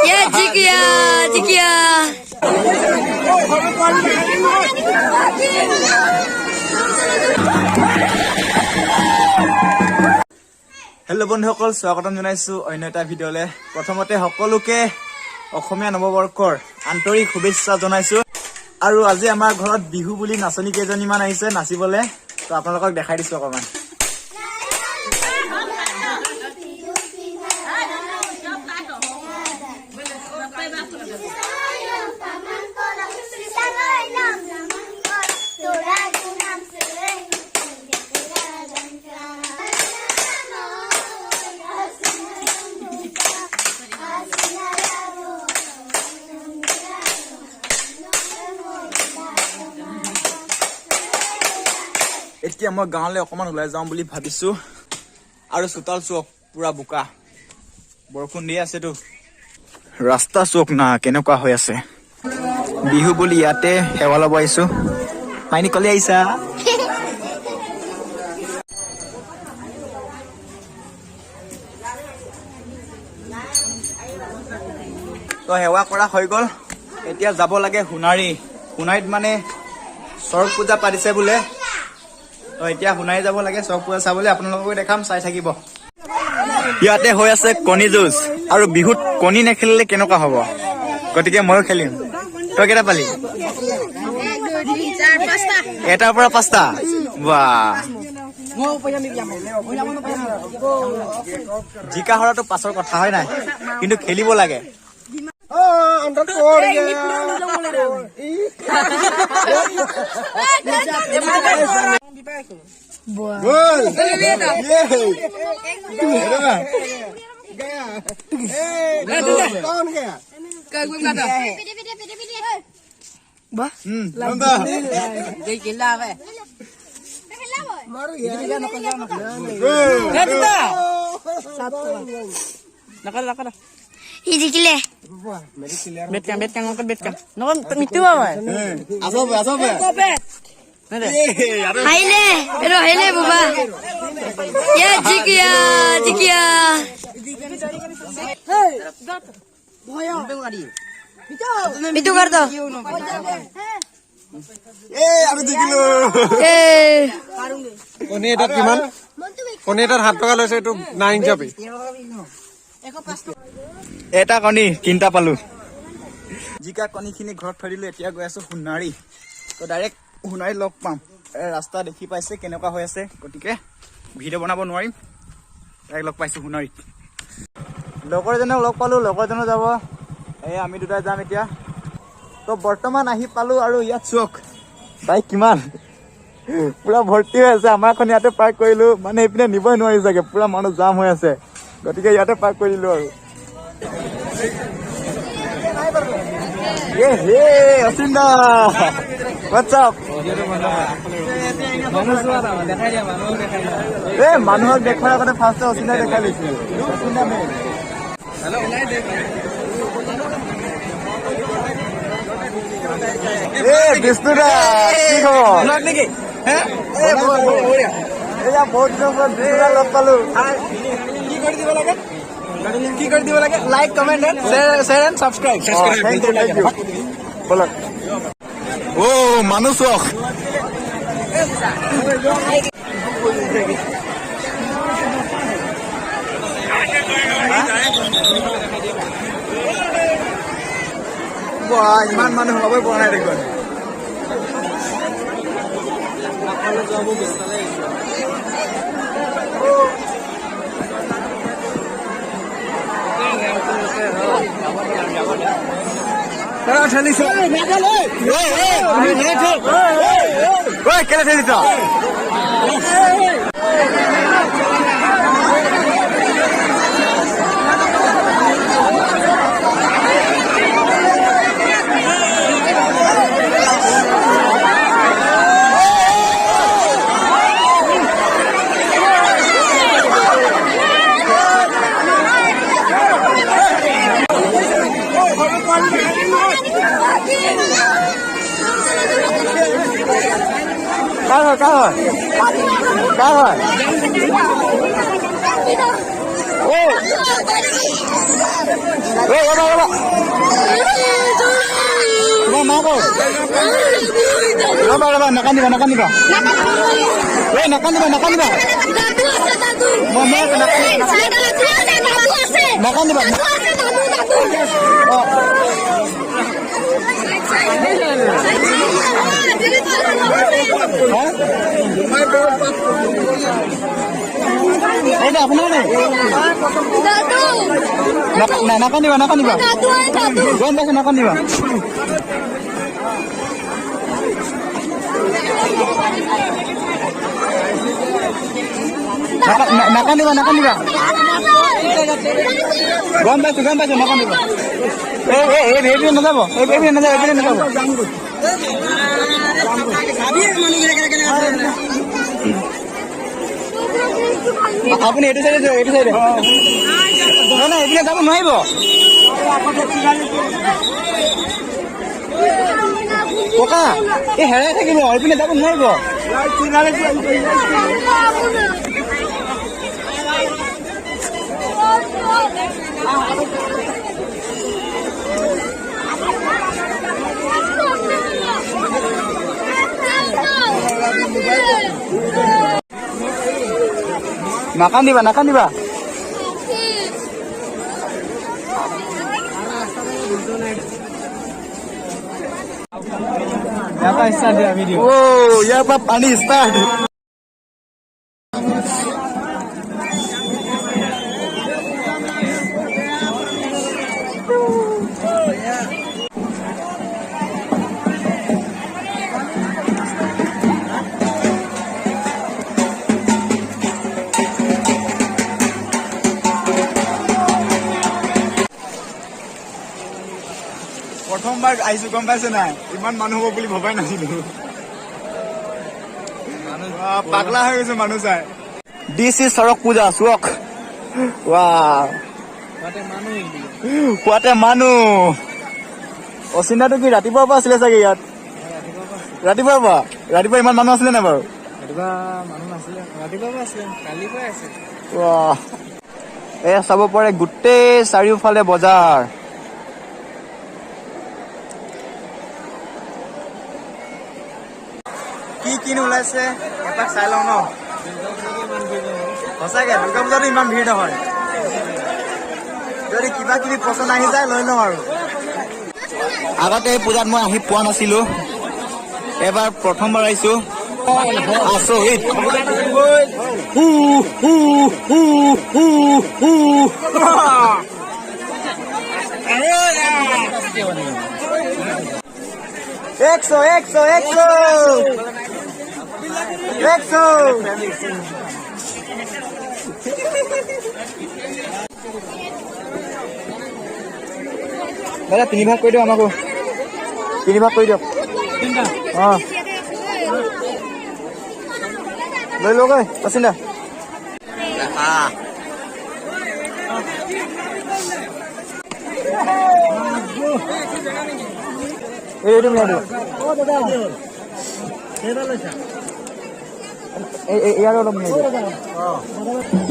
ये जीत गया जीत गया हेलो बंधुসকল स्वागतम জনাইছো অন্য এটা ভিডিঅ'লে প্ৰথমতে সকলোকে অসমীয়া নৱবৰ্ষৰ আন্তৰিক শুভেচ্ছা জনাইছো আৰু আজি আমাৰ ঘৰত বিহু বুলি নাচনী কেইজনীমান আহিছে নাচিবলে তো আপোনালোকক দেখাই দিছো অকমান এতিয়া মই গাঁৱলৈ অকমান ওলাই যাওঁ বুলি ভাবিছো আৰু চোতাল চোক পুৰা বোকা বৰষুণ দি আছেতো ৰাস্তা চোক না কেনেকুৱা হৈ আছে বিহু বুলি ইয়াতে সেৱা ল'ব আহিছো মাইনী কলে আহিছা তো সেৱা কৰা হৈ গ'ল এতিয়া যাব লাগে সোণাৰীত মানে সৰগ পূজা পাতিছে বোলে তো এতিয়া সোণাৰী যাব লাগে সৰগ পূজা চাবলৈ আপোনালোকক দেখাম চাই থাকিব ইয়াতে হৈ আছে কণী যুঁজ আৰু বিহুত কণী নেখেলিলে কেনেকুৱা হ'ব গতিকে ময়ো খেলিম তই কেইটা পালি এটাৰ পৰা 5টা বাহ জিকা হৰাটো পাছৰ কথা হয় নাই কিন্তু খেলিব লাগে Hidikile. Bet kan ngangkat bet kan. Nokon itu apa? Asobe. Haile, pero haile baba. Ya jikia. Itu kartu. আমি দেখিলো কণী এটাত কিমান কণী এটাত 7 টকা লৈছে এইটো 9 ইঞ্চি এটা কণী 3টা পালো জিকা কণীখিনি ঘৰত থৈ দিলো এতিয়া গৈ আছো সোণাৰী তো ডাইৰেক্ট সোণাৰী লগ পাম ৰাস্তা দেখি পাইছে কেনেকুৱা হৈ আছে গতিকে ভিডিঅ' বনাব নোৱাৰিম ডাইৰেক্ট লগ পাইছো সোণাৰীত লগৰজনক লগ পালো লগৰজনো যাব এই আমি দুটাই যাম এতিয়া তো বৰ্তমান আহি পালো আৰু ইয়াত চোক বাইক কিমান পুৰা ভৰ্তি হৈ আছে আমাৰখন ইয়াতে পাৰ্ক কৰিলো মানে এইপিনে নিবই নোৱাৰি চাগে পুৰা মানুহ জাম হৈ আছে গতিকে ইয়াতে পাৰ্ক কৰি দিলো আৰু অচিন্দা হোৱাটছ আপ মানুহক দেখুৱাৰ আগতে ফাৰ্ষ্ট অচিন্দাই দেখাই লৈছিল বিষ্ণুদা কি খবৰ নেকি এয়া বহুত দিনৰ পৰা বিষ্ণুদা লগ পালো কি কৰি দিব লাগে like comment and share and subscribe thank you বলক মানুহ চখ ইমান মানুহ হ'বই পৰা নাই দেখোন ঠেলিছ কেলে ঠেলিছ Cá rồi. তোমাৰ মা কৰ ৰবা নাকান্দিবা নাকান্দিবা নাকান্দিবা এইটা আপোনাৰ নে নাকান্দিবা গম পাইছো নাকান্দিবা নাকান্দিবা গম পাইছো নাকান্দিবা এইপিনে নাযাব আপুনি এইটো চাইডে নাই এইপিনে যাব নোৱাৰিব ককা এই হেৰাই থাকিব এইপিনে যাব নোৱাৰিব নাকান্দিবা ইয়াৰ পৰা পানী ষ্টাৰ্ট প্ৰথমবাৰ আহিছো গম পাইছে নাই ইমান মানুহ হ'ব বুলি ভবাই নাছিলো পাগলা হৈ গৈছে মানুহ চাই দিছ ইজ সৰক পূজা চুৱক পুৱাতে মানুহ অচিনাটো কি ৰাতিপুৱাৰ পৰা আছিলে চাগে ইয়াত ৰাতিপুৱা ইমান মানুহ আছিলে নাই বাৰু এয়া চাব পাৰে গোটেই চাৰিওফালে বজাৰ কি ওলাইছে এপাক চাই লওঁ ন সঁচাকে দুৰ্গা পূজাতো ইমান ভিৰ নহয় যদি কিবা কিবি পচন্দ আহি যায় লৈ লওঁ আৰু আগতে এই পূজাত মই আহি পোৱা নাছিলো এবাৰ প্ৰথমবাৰ আহিছো আচৰিত একশো দাদা 3 ভাগ কৰি দিয়ক আমাকো 3 ভাগ কৰি দিয়ক লৈ লওক পচিন্দা এইটো মিলাই দিয়ক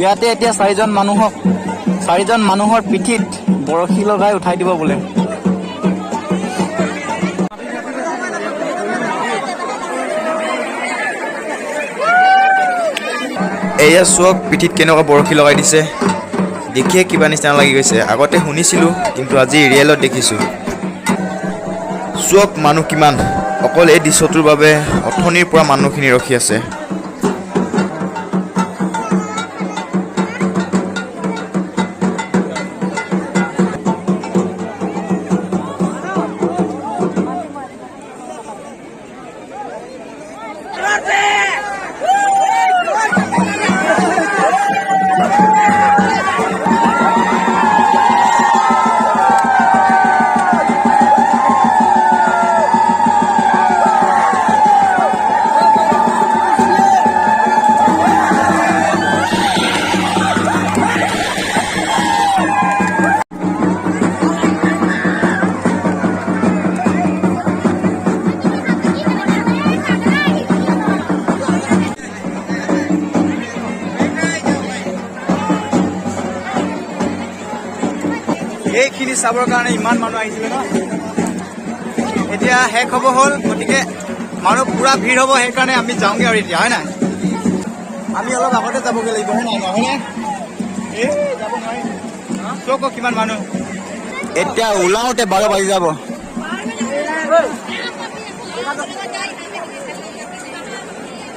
ইয়াতে এতিয়া 4জন মানুহৰ পিঠিত বৰশী লগাই উঠাই দিব বোলে এয়া চোৱক পিঠিত কেনেকুৱা বৰশী লগাই দিছে দেখিয়ে কিবা নিচিনা লাগি গৈছে আগতে শুনিছিলো কিন্তু আজি ৰিয়েলত দেখিছো চোৱক মানুহ কিমান অকল এই দৃশ্যটোৰ বাবে অথনিৰ পৰা মানুহখিনি ৰখি আছে চাবৰ কাৰণে ইমান মানুহ আহিছিলে ন এতিয়া শেষ হ'ব হ'ল গতিকে মানুহ পুৰা ভিৰ হ'ব সেইকাৰণে আমি যাওঁগে আৰু এতিয়া হয় নাই আমি অলপ আগতে যাবগৈ লাগিব হয় নাই নহয়নে যাব নোৱাৰি কিমান মানুহ এতিয়া ওলাওঁতে 12 বাজি যাব